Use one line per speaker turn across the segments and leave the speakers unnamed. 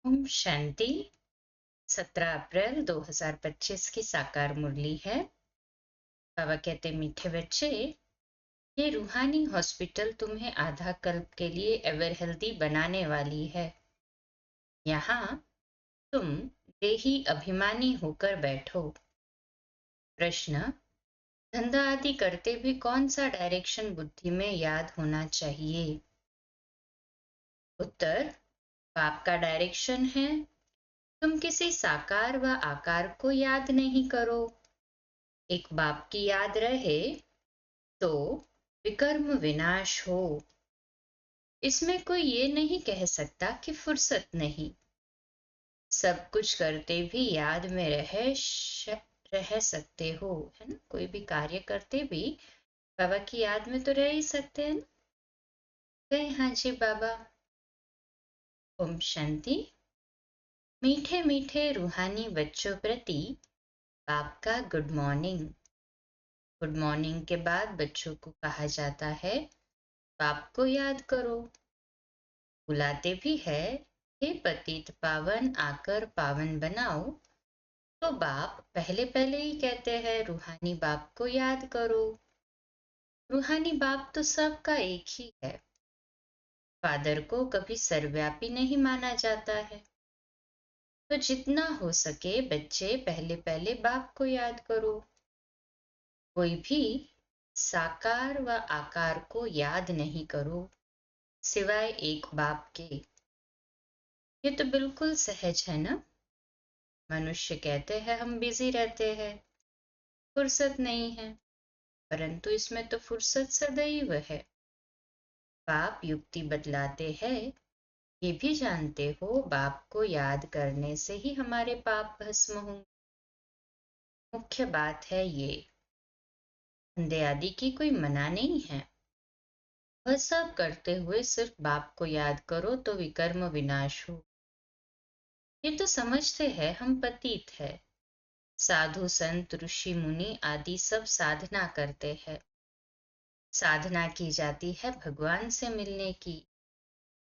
ओम शांति। 17 अप्रैल 2025 की साकार मुरली है। बाबा कहते मीठे बच्चे, ये रूहानी हॉस्पिटल तुम्हें आधा कल्प के लिए एवर हेल्दी बनाने वाली है। यहाँ तुम देही अभिमानी होकर बैठो। प्रश्न, धंधा आदि करते भी कौन सा डायरेक्शन बुद्धि में याद होना चाहिए? उत्तर, बाप का डायरेक्शन है। तुम किसी साकार व आकार को याद नहीं करो। एक बाप की याद रहे तो विकर्म विनाश हो। इसमें कोई ये नहीं कह सकता कि फुर्सत नहीं। सब कुछ करते भी याद में रह सकते हो, है ना। कोई भी कार्य करते भी बाबा की याद में तो रह ही सकते हैं ना। गए हाँ जी बाबा। ओम शांति। मीठे मीठे रूहानी बच्चों प्रति बाप का गुड मॉर्निंग। गुड मॉर्निंग के बाद बच्चों को कहा जाता है, बाप को याद करो। बुलाते भी है, हे पतित पावन आकर पावन बनाओ। तो बाप पहले पहले ही कहते हैं, रूहानी बाप को याद करो। रूहानी बाप तो सबका एक ही है। फादर को कभी सर्वव्यापी नहीं माना जाता है। तो जितना हो सके बच्चे पहले पहले बाप को याद करो। कोई भी साकार व आकार को याद नहीं करो सिवाय एक बाप के। ये तो बिल्कुल सहज है ना। मनुष्य कहते हैं हम बिजी रहते हैं, फुर्सत नहीं है, परंतु इसमें तो फुर्सत सदैव है। बाप युक्ति बदलाते हैं, ये भी जानते हो बाप को याद करने से ही हमारे पाप भस्म होंगे। मुख्य बात है ये, धंधे आदि की कोई मना नहीं है। वह सब करते हुए सिर्फ बाप को याद करो तो विकर्म विनाश हो। ये तो समझते हैं हम पतित है। साधु संत ऋषि मुनि आदि सब साधना करते हैं। साधना की जाती है भगवान से मिलने की।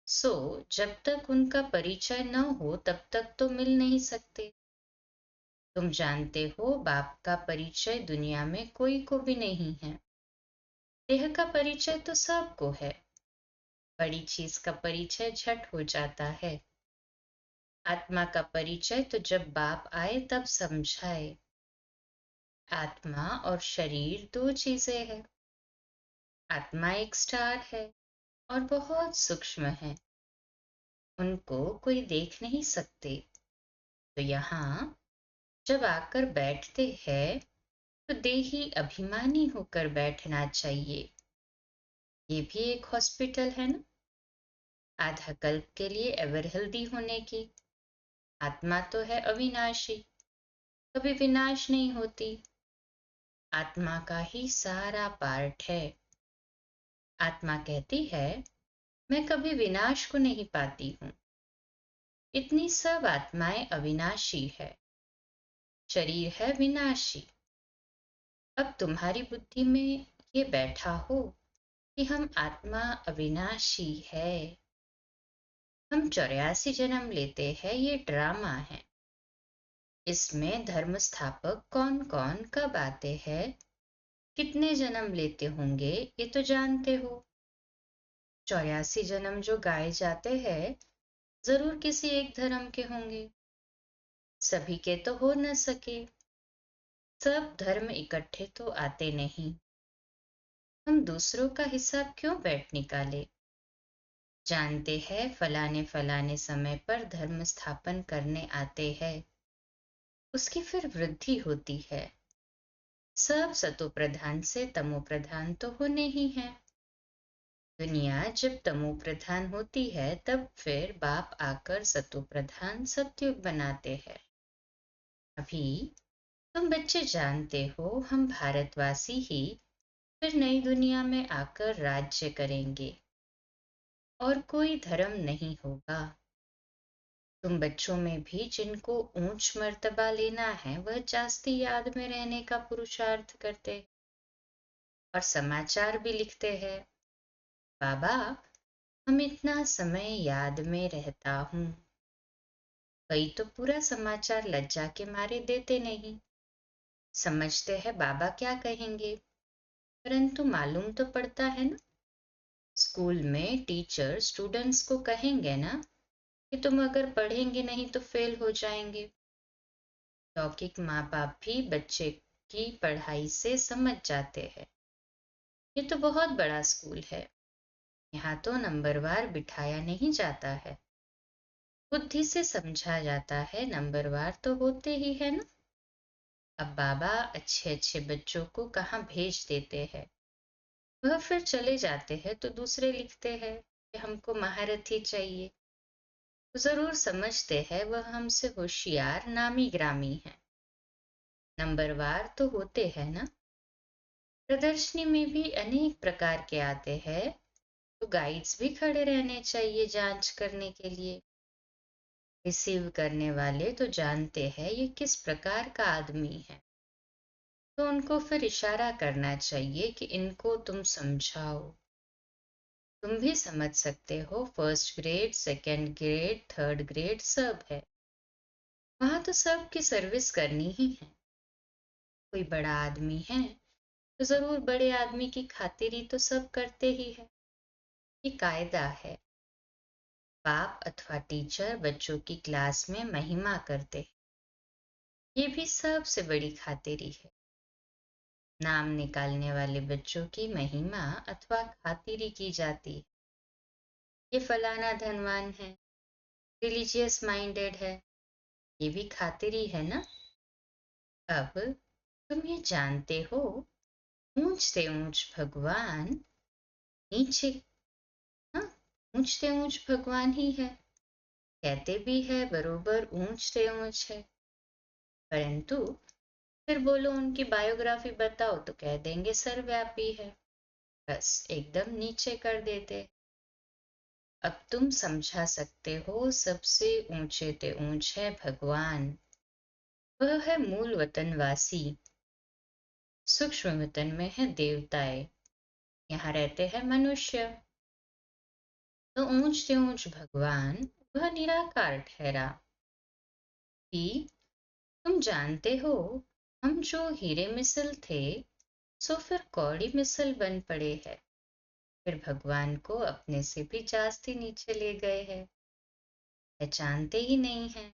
सो जब तक उनका परिचय न हो तब तक तो मिल नहीं सकते। तुम जानते हो बाप का परिचय दुनिया में कोई को भी नहीं है। देह का परिचय तो सबको है। बड़ी चीज का परिचय झट हो जाता है। आत्मा का परिचय तो जब बाप आए तब समझाए। आत्मा और शरीर दो चीजें हैं। आत्मा एक स्टार है और बहुत सूक्ष्म है। उनको कोई देख नहीं सकते। तो यहाँ जब आकर बैठते हैं तो देही अभिमानी होकर बैठना चाहिए। ये भी एक हॉस्पिटल है ना। आधा कल्प के लिए एवर हेल्दी होने की। आत्मा तो है अविनाशी, कभी विनाश नहीं होती। आत्मा का ही सारा पार्ट है। आत्मा कहती है, मैं कभी विनाश को नहीं पाती हूँ। इतनी सब आत्माएं अविनाशी है, शरीर है विनाशी। अब तुम्हारी बुद्धि में ये बैठा हो कि हम आत्मा अविनाशी है। हम 84 जन्म लेते हैं, ये ड्रामा है। इसमें धर्म स्थापक कौन कौन कब आते हैं, कितने जन्म लेते होंगे, ये तो जानते हो। 84 जन्म जो गाए जाते हैं जरूर किसी एक धर्म के होंगे। सभी के तो हो न सके। सब धर्म इकट्ठे तो आते नहीं। हम दूसरों का हिसाब क्यों बैठ निकाले। जानते हैं फलाने फलाने समय पर धर्म स्थापन करने आते हैं, उसकी फिर वृद्धि होती है। सब सतो प्रधान से तमो प्रधान तो होने ही है। दुनिया जब तमो प्रधान होती है तब फिर बाप आकर सतो प्रधान सतयुग बनाते हैं। अभी तुम बच्चे जानते हो हम भारतवासी ही फिर नई दुनिया में आकर राज्य करेंगे और कोई धर्म नहीं होगा। तुम बच्चों में भी जिनको ऊंच मर्तबा लेना है वह जास्ती याद में रहने का पुरुषार्थ करते और समाचार भी लिखते हैं, बाबा हम इतना समय याद में रहता हूँ। कई तो पूरा समाचार लज्जा के मारे देते नहीं, समझते हैं बाबा क्या कहेंगे, परंतु मालूम तो पड़ता है ना। स्कूल में टीचर स्टूडेंट्स को कहेंगे ना कि तुम अगर पढ़ेंगे नहीं तो फेल हो जाएंगे। लौकिक माँ बाप भी बच्चे की पढ़ाई से समझ जाते हैं। ये तो बहुत बड़ा स्कूल है, यहाँ तो नंबरवार बिठाया नहीं जाता है, बुद्धि से समझा जाता है, नंबरवार तो होते ही है ना। अब बाबा अच्छे अच्छे बच्चों को कहाँ भेज देते हैं, वह फिर चले जाते हैं तो दूसरे लिखते हैं कि हमको महारथी चाहिए। तो जरूर समझते हैं वह हमसे होशियार नामी ग्रामी है, नंबरवार तो होते हैं ना। प्रदर्शनी में भी अनेक प्रकार के आते हैं, तो गाइड्स भी खड़े रहने चाहिए जांच करने के लिए। रिसीव करने वाले तो जानते हैं ये किस प्रकार का आदमी है, तो उनको फिर इशारा करना चाहिए कि इनको तुम समझाओ। तुम भी समझ सकते हो, first grade, second grade, third grade सब है, वहां तो सब की सर्विस करनी ही है। कोई बड़ा आदमी है तो जरूर बड़े आदमी की खातिरी तो सब करते ही है, ये कायदा है। बाप अथवा टीचर बच्चों की क्लास में महिमा करते हैं, ये भी सबसे बड़ी खातिरी है। नाम निकालने वाले बच्चों की महिमा अथवा खातिरी की जाती है। ये फलाना धनवान है, रिलीजियस माइंडेड है, ये भी खातिरी है ना। अब तुम ये जानते हो, ऊंच से ऊंच भगवान, नीचे, हाँ, ऊंच से ऊंच भगवान ही है, कहते भी है बरोबर ऊंच से ऊंच है, परंतु फिर बोलो उनकी बायोग्राफी बताओ तो कह देंगे सर्वव्यापी है, बस एकदम नीचे कर देते। अब तुम समझा सकते हो सबसे ऊंचे ते ऊंच है भगवान, वह है मूल वतनवासी। सूक्ष्म वतन में है देवताएं, यहाँ रहते हैं मनुष्य। तो ऊंच से ऊंच भगवान वह निराकार ठहरा कि तुम जानते हो, हम जो हीरे मिसल थे सो फिर कौड़ी मिसल बन पड़े हैं, फिर भगवान को अपने से भी जास्ती नीचे ले गए हैं, पहचानते ही नहीं है।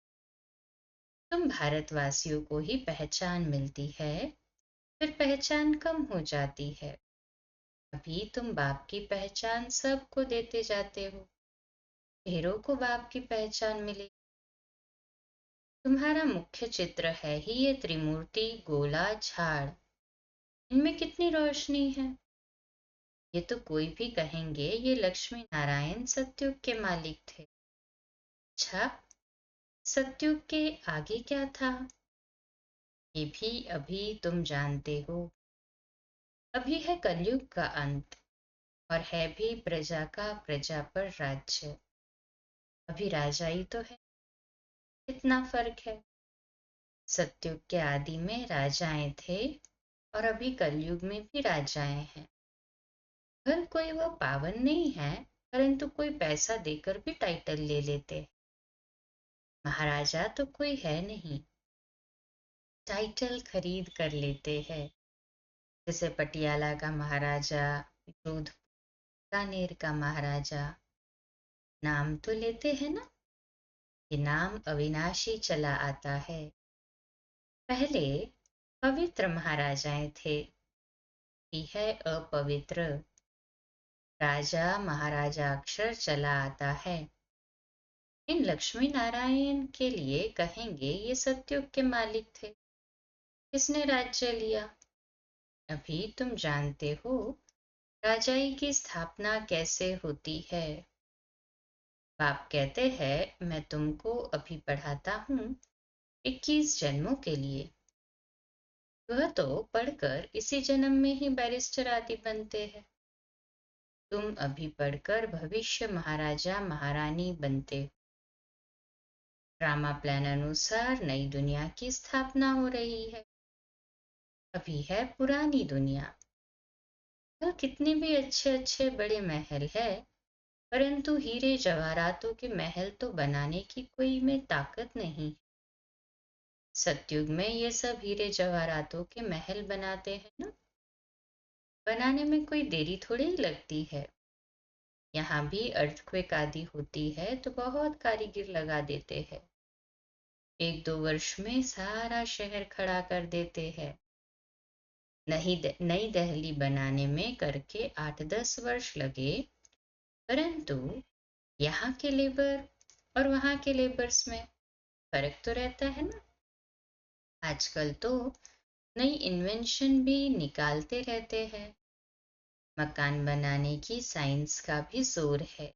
तुम भारतवासियों को ही पहचान मिलती है, फिर पहचान कम हो जाती है। अभी तुम बाप की पहचान सबको देते जाते हो, ढेरों को बाप की पहचान मिली। तुम्हारा मुख्य चित्र है ही ये त्रिमूर्ति गोला झाड़, इनमें कितनी रोशनी है। ये तो कोई भी कहेंगे ये लक्ष्मी नारायण सतयुग के मालिक थे। अच्छा, सतयुग के आगे क्या था, ये भी अभी तुम जानते हो। अभी है कलयुग का अंत, और है भी प्रजा का प्रजा पर राज्य। अभी राजाई तो है, इतना फर्क है। सतयुग के आदि में राजाएं थे, और अभी कलयुग में भी राजाएं हैं। हर कोई वह पावन नहीं है, परंतु कोई पैसा देकर भी टाइटल ले लेते। महाराजा तो कोई है नहीं, टाइटल खरीद कर लेते हैं, जैसे पटियाला का महाराजा, जोधपुर बीकानेर का महाराजा। नाम तो लेते हैं ना, ये नाम अविनाशी चला आता है। पहले पवित्र महाराजाएं थे, ये है अपवित्र। राजा महाराजा अक्षर चला आता है। इन लक्ष्मी नारायण के लिए कहेंगे ये सतयुग के मालिक थे, किसने राज्य लिया। अभी तुम जानते हो राजाई की स्थापना कैसे होती है। बाप कहते हैं मैं तुमको अभी पढ़ाता हूँ 21 जन्मों के लिए, वह तो पढ़कर इसी जन्म में ही बैरिस्टर आदि बनते हैं। तुम अभी पढ़कर भविष्य महाराजा महारानी बनते हो। ड्रामा प्लान अनुसार नई दुनिया की स्थापना हो रही है। अभी है पुरानी दुनिया, वह कितने भी अच्छे अच्छे बड़े महल है, परंतु हीरे जवाहरातों के महल तो बनाने की कोई में ताकत नहीं। सतयुग में ये सब हीरे जवाहरातों के महल बनाते हैं ना, बनाने में कोई देरी थोड़ी ही लगती है। यहाँ भी अर्थक्वेक आदि होती है तो बहुत कारीगर लगा देते हैं, 1-2 वर्ष में सारा शहर खड़ा कर देते हैं। नई दहली बनाने में करके 8-10 वर्ष लगे, परंतु यहाँ के लेबर और वहाँ के लेबर्स में फर्क तो रहता है ना। आजकल तो नई इन्वेंशन भी निकालते रहते हैं। मकान बनाने की साइंस का भी जोर है,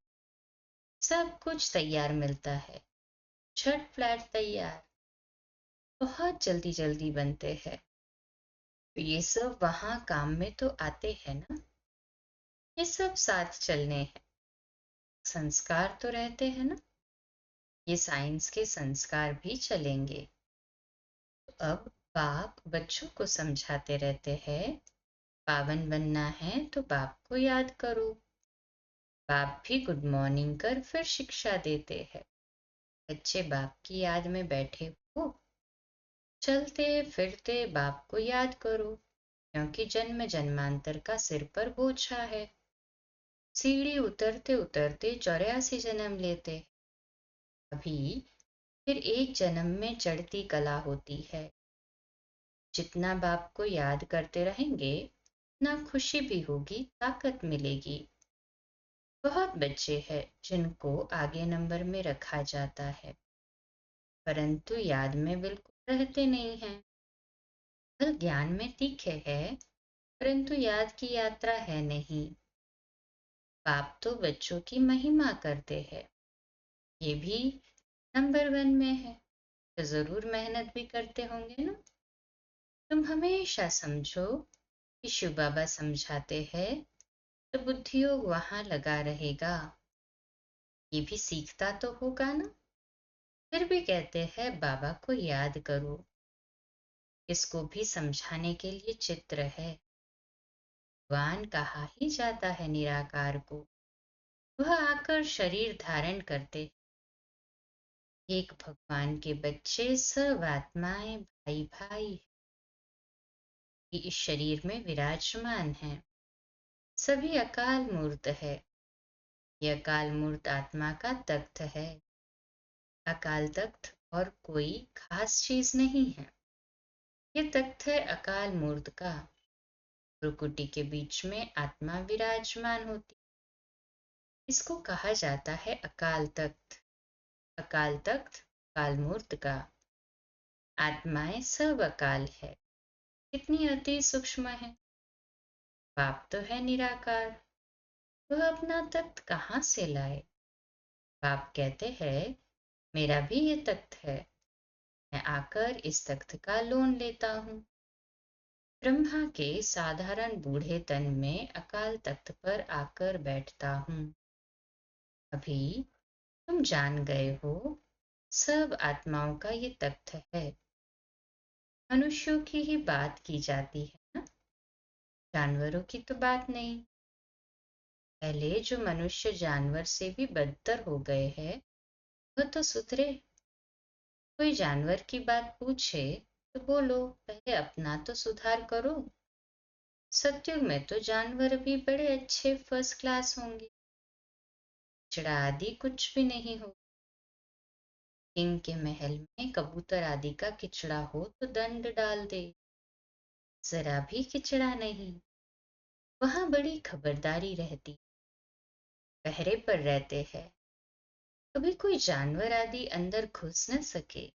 सब कुछ तैयार मिलता है, झट फ्लैट तैयार, बहुत जल्दी जल्दी बनते हैं। तो ये सब वहाँ काम में तो आते हैं ना, ये सब साथ चलने हैं। संस्कार तो रहते हैं ना, ये साइंस के संस्कार भी चलेंगे। तो अब बाप बच्चों को समझाते रहते हैं, पावन बनना है तो बाप को याद करो। बाप भी गुड मॉर्निंग कर फिर शिक्षा देते हैं। बच्चे बाप की याद में बैठे हो, चलते फिरते बाप को याद करो, क्योंकि जन्म जन्मांतर का सिर पर बोझा है। सीढ़ी उतरते उतरते 84 जन्म लेते, अभी फिर एक जन्म में चढ़ती कला होती है। जितना बाप को याद करते रहेंगे, ना खुशी भी होगी, ताकत मिलेगी। बहुत बच्चे हैं जिनको आगे नंबर में रखा जाता है, परंतु याद में बिल्कुल रहते नहीं हैं। फल ज्ञान में तीखे है, परंतु याद की यात्रा है नहीं। बाप तो बच्चों की महिमा करते हैं, ये भी नंबर 1 में है, तो जरूर मेहनत भी करते होंगे ना। तुम हमेशा समझो कि शिव बाबा समझाते हैं तो बुद्धियोग वहां लगा रहेगा। ये भी सीखता तो होगा ना, फिर भी कहते हैं बाबा को याद करो। इसको भी समझाने के लिए चित्र है। भगवान कहा ही जाता है निराकार को, वह आकर शरीर धारण करते। एक भगवान के बच्चे सब आत्माएं भाई भाई इस शरीर में विराजमान हैं। सभी अकाल मूर्त है, यह अकाल मूर्त आत्मा का तख्त है। अकाल तख्त और कोई खास चीज नहीं है, ये तख्त है अकाल मूर्त का। भ्रुकुटी के बीच में आत्मा विराजमान होती, इसको कहा जाता है अकाल तख्त। अकाल तख्त अकाल मूर्त का, आत्माएं सब अकाल है, कितनी अति सूक्ष्म है। बाप तो है निराकार, वह अपना तख्त कहाँ से लाए। बाप कहते हैं मेरा भी ये तख्त है, मैं आकर इस तख्त का लोन लेता हूँ। ब्रह्मा के साधारण बूढ़े तन में अकाल तख्त पर आकर बैठता हूँ। अभी तुम जान गए हो, सब आत्माओं का ये तख्त है। मनुष्यों की ही बात की जाती है ना, जानवरों की तो बात नहीं। पहले जो मनुष्य जानवर से भी बदतर हो गए हैं, वह तो सुधरे। कोई जानवर की बात पूछे तो बोलो पहले अपना तो सुधार करो। सत्युग में तो जानवर भी बड़े अच्छे फर्स्ट क्लास होंगे, चिड़ा आदि कुछ भी नहीं हो। किंग के महल में कबूतर आदि का किचड़ा हो तो दंड डाल दे, जरा भी किचड़ा नहीं। वहां बड़ी खबरदारी रहती, पहरे पर रहते हैं, कभी कोई जानवर आदि अंदर घुस न सके।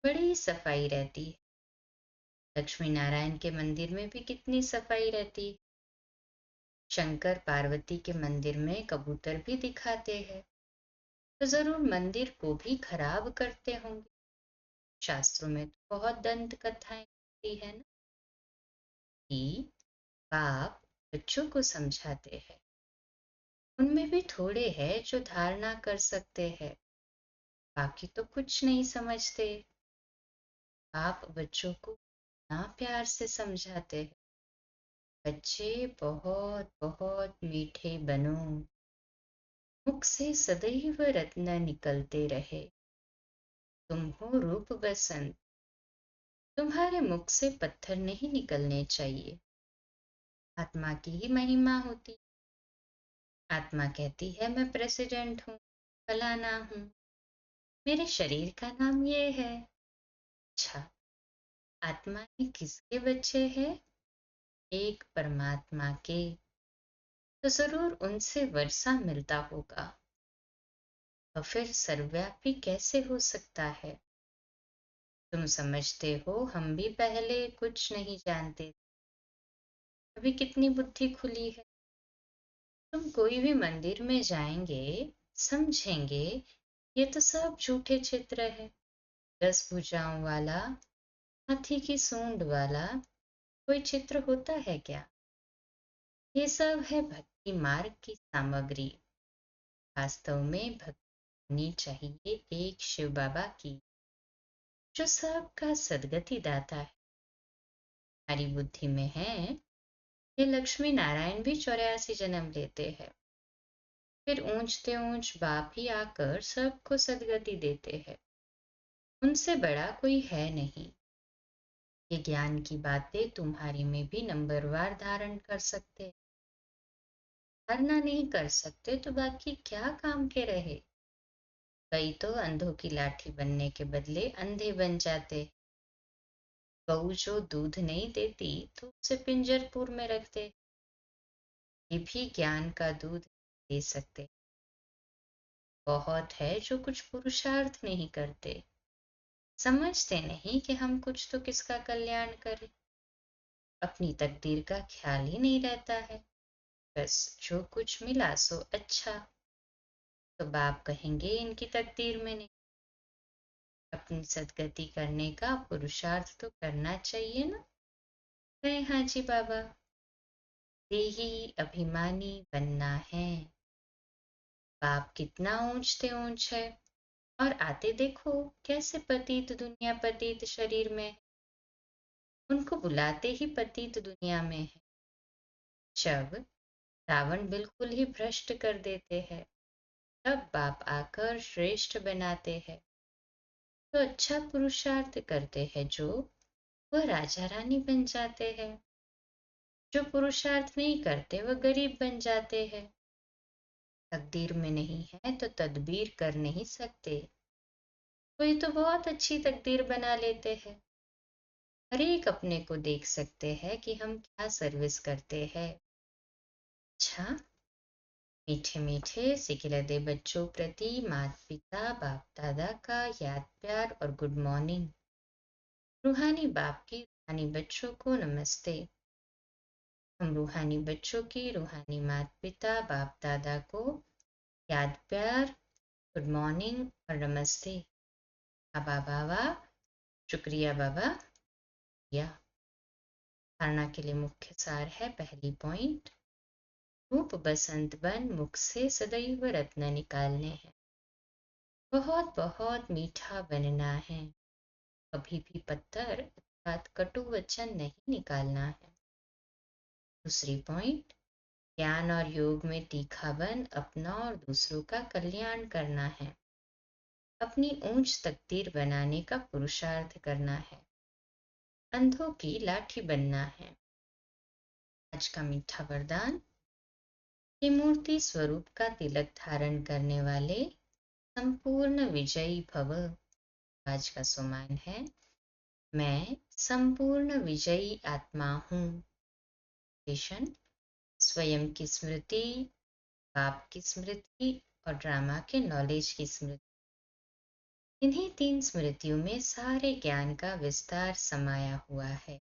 बड़ी सफाई रहती है। लक्ष्मी नारायण के मंदिर में भी कितनी सफाई रहती। शंकर पार्वती के मंदिर में कबूतर भी दिखाते हैं, तो जरूर मंदिर को भी खराब करते होंगे। शास्त्रों में तो बहुत दंत कथाएं होती है ना, कि बाप बच्चों को समझाते हैं। उनमें भी थोड़े हैं जो धारणा कर सकते हैं, बाकी तो कुछ नहीं समझते। बाप बच्चों को ना प्यार से समझाते हैं, बच्चे बहुत बहुत मीठे बनो, मुख से सदैव रत्न निकलते रहे। तुम हो रूप बसंत, तुम्हारे मुख से पत्थर नहीं निकलने चाहिए। आत्मा की ही महिमा होती। आत्मा कहती है मैं प्रेसिडेंट हूँ, फलाना हूँ, मेरे शरीर का नाम ये है। अच्छा, आत्मा ये किसके बच्चे हैं? एक परमात्मा के। तो जरूर उनसे वर्षा मिलता होगा। तो फिर सर्वव्यापी कैसे हो सकता है? तुम समझते हो हम भी पहले कुछ नहीं जानते, अभी कितनी बुद्धि खुली है। तुम कोई भी मंदिर में जाएंगे, समझेंगे ये तो सब झूठे चित्र है। 10 भुजाओं वाला, हाथी की सूंड वाला कोई चित्र होता है क्या? ये सब है भक्ति मार्ग की सामग्री। वास्तव में भक्ति होनी चाहिए एक शिव बाबा की, जो सबका सदगति दाता है। हमारी बुद्धि में है ये लक्ष्मी नारायण भी 84 जन्म लेते हैं, फिर ऊंचते ऊंच बाप ही आकर सबको सदगति देते हैं। उनसे बड़ा कोई है नहीं। ये ज्ञान की बातें तुम्हारी में भी नंबरवार धारण कर सकते। धारणा नहीं कर सकते तो बाकी क्या काम के रहे। कई तो अंधों की लाठी बनने के बदले अंधे बन जाते। गऊ जो दूध नहीं देती तो उसे पिंजरपुर में रख दे। ये भी ज्ञान का दूध दे सकते। बहुत है जो कुछ पुरुषार्थ नहीं करते, समझते नहीं कि हम कुछ तो किसका कल्याण करें। अपनी तकदीर का ख्याल ही नहीं रहता है, बस जो कुछ मिला सो अच्छा। तो बाप कहेंगे इनकी तकदीर में नहीं। अपनी सदगति करने का पुरुषार्थ तो करना चाहिए ना। कहे हाँ जी बाबा, देही अभिमानी बनना है। बाप कितना ऊंचते ऊंच है, और आते देखो कैसे पतित दुनिया पतित शरीर में। उनको बुलाते ही पतित दुनिया में है। जब रावण बिल्कुल ही भ्रष्ट कर देते हैं, तब बाप आकर श्रेष्ठ बनाते हैं। तो अच्छा पुरुषार्थ करते हैं जो वह राजा रानी बन जाते हैं। जो पुरुषार्थ नहीं करते वह गरीब बन जाते हैं। तकदीर में नहीं है तो तदबीर कर नहीं सकते। कोई तो बहुत अच्छी तकदीर बना लेते हैं। हर एक अपने को देख सकते हैं कि हम क्या सर्विस करते हैं। अच्छा, मीठे मीठे सिखिलते बच्चों प्रति माता पिता बाप दादा का याद प्यार और गुड मॉर्निंग। रूहानी बाप की रूहानी बच्चों को नमस्ते। हम रूहानी बच्चों की रूहानी माता पिता बाप दादा को याद प्यार, गुड मॉर्निंग और नमस्ते। बाबा बाबा, शुक्रिया बाबा। या धारणा के लिए मुख्य सार है, पहली पॉइंट, रूप बसंत बन मुख से सदैव रत्न निकालने हैं। बहुत बहुत मीठा बनना है, कभी भी पत्थर अर्थात कटु वचन नहीं निकालना है। दूसरी पॉइंट, ज्ञान और योग में तीखा बन अपना और दूसरों का कल्याण करना है। अपनी ऊंच तकदीर बनाने का पुरुषार्थ करना है। अंधों की लाठी बनना है। आज का मीठा वरदान, त्रिमूर्ति स्वरूप का तिलक धारण करने वाले संपूर्ण विजयी भव। आज का सुमान है, मैं संपूर्ण विजयी आत्मा हूँ। स्वयं की स्मृति, बाप की स्मृति और ड्रामा के नॉलेज की स्मृति। इन्हीं 3 स्मृतियों में सारे ज्ञान का विस्तार समाया हुआ है।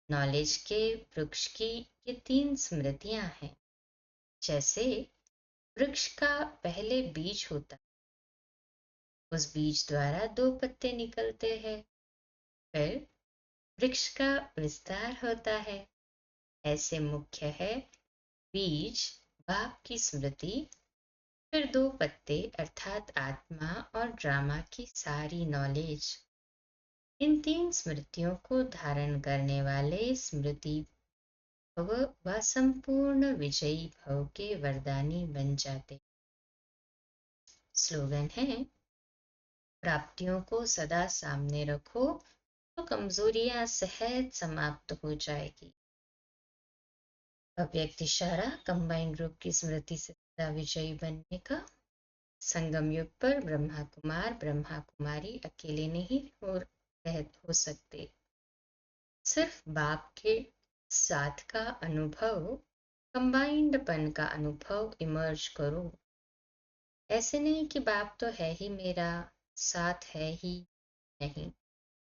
नॉलेज के वृक्ष की ये 3 स्मृतियां हैं। जैसे वृक्ष का पहले बीज होता, उस बीज द्वारा 2 पत्ते निकलते हैं। फिर वृक्ष का विस्तार होता है। ऐसे मुख्य है बीज, बाप की स्मृति, फिर 2 पत्ते अर्थात आत्मा और ड्रामा की सारी नॉलेज। इन 3 स्मृतियों को धारण करने वाले स्मृति भव व संपूर्ण विजयी भव के वरदानी बन जाते। स्लोगन है, प्राप्तियों को सदा सामने रखो तो कमजोरियां सहज समाप्त हो जाएगी। अव्यक्त इशारा कंबाइंड ग्रुप की स्मृति से सदा विजयी बनने का। संगम युग पर ब्रह्मा कुमारी अकेले नहीं हो सकते। सिर्फ बाप के साथ का अनुभव, कंबाइंडपन का अनुभव इमर्ज करो। ऐसे नहीं कि बाप तो है ही मेरा, साथ है ही नहीं।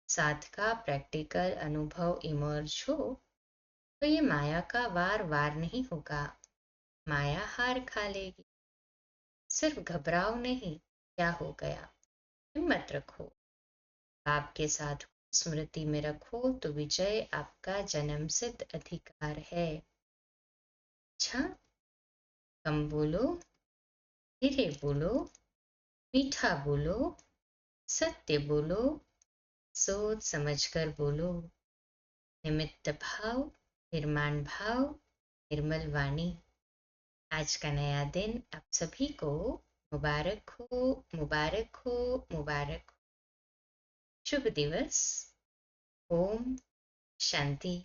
साथ का प्रैक्टिकल अनुभव इमर्ज हो तो ये माया का वार वार नहीं होगा, माया हार खा लेगी। सिर्फ घबराओ नहीं, क्या हो गया, हिम्मत रखो, आपके साथ स्मृति में रखो तो विजय आपका जन्म सिद्ध अधिकार है। अच्छा, कम बोलो, धीरे बोलो, मीठा बोलो, सत्य बोलो, सोच समझकर बोलो। निमित्त भाव, निर्माण भाव, निर्मल वाणी। आज का नया दिन आप सभी को मुबारक हो, मुबारक हो, मुबारक हो। शुभ दिवस। ओम शांति।